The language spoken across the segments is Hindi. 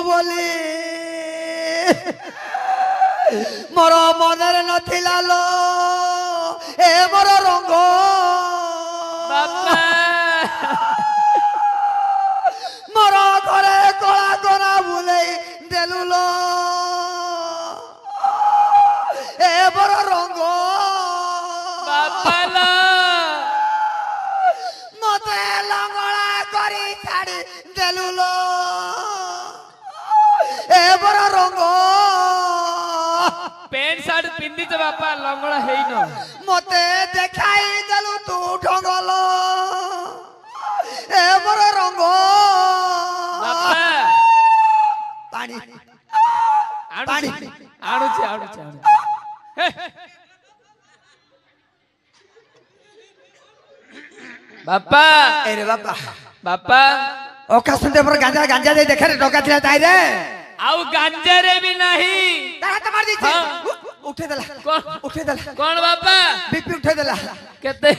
बोली मोर मनर नथिला लो ए मोर रंग बापा मोर घरे कला करा बुले देलु लो ए मोर रंग बापा लो मते लंगड़ा करी छाड़ी देलु लो ए मोर रंग पैंट शर्ट पिंदी तो बापा लंगड़ा है ही न मते देखाई देलु तू ढंगल ए मोर रंग बापा पानी आणुची आणुची आणुची बापा अरे बापा बापा ओकासन दे पर गांजा गांजा दे देखा रे डका थिला ताई रे आउ गांजा रे भी नहीं तारा त मार दी उठे देला कौन उठे देला कौन बापा बीपी उठे देला केते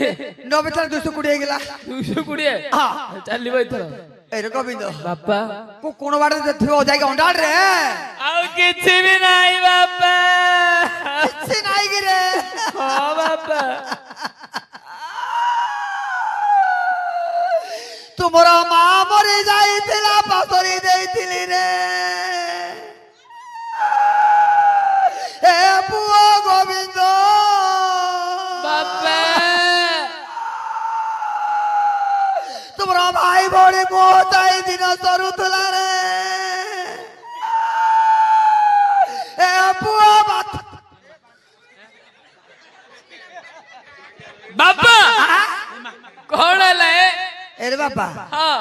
90 220 गेला 220 हां चली भाई तो एरे गोविंद बापा को कोन बाटे दे थियो जाके अंडाल रे आउ किछि भी नहीं बापा किछि नाही गिरे हां बापा तुमरा मां मरि जाईतिला पासरी देइतिली रे ए पुओ गोविंद बापा तुमरा भाई बड़ी मोताई दिन सरुतला रे ए पुओ बात बापा कौन ले एरे बापा हां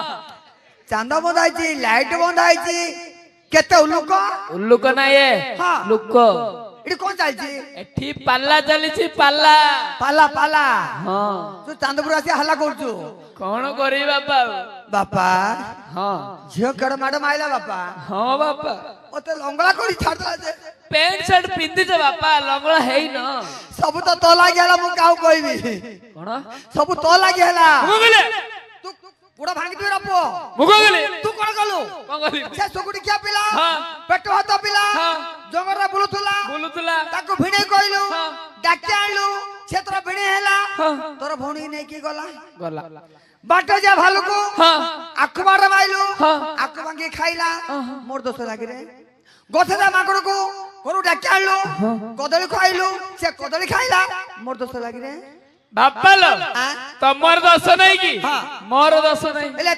चांदा बंधाई लाइट बंधाई केते उलुक उल्लुक ना ये हाँ। लुक इडी कोन चलची एठी पाल्ला चलीछि पाल्ला पाला पाला हां तू चांदपुर आसी हल्ला करछु कौन करी बापा बापा हां झियो कड़ माड माइला बापा हां बापा ओते लंगड़ा करी छाड़ला जे पैंट शर्ट पिंदी तो बापा लंगड़ा है ही न सब तो लागी हला मु काउ कहबी कौन सब तो लागी हला मुगले तू पुड़ा भांगी दिरा पो मुगले तू कोन गलु कौन गली से सुकुडी क्या पिला हाँ। पेट हाथ पिला हाँ। जंगरा बुलुथुला बोलुतला ताको भिणे कहलु हाँ। डाक्या आलु क्षेत्र भिणे हैला हाँ। तोर भौणी नै की गला गला बाटो जा भालुको हाँ। आखु बार माइलु हाँ। आखु भांगी खाइला मोर दोष लागी रे गथे दा माकड़ को कोनु डाक्या आलु कदली खाइलु से कदली खाइला मोर दोष लागी रे बापा लो हाँ। तमर दोष नहीं की हाँ। मोर दोष नहीं एले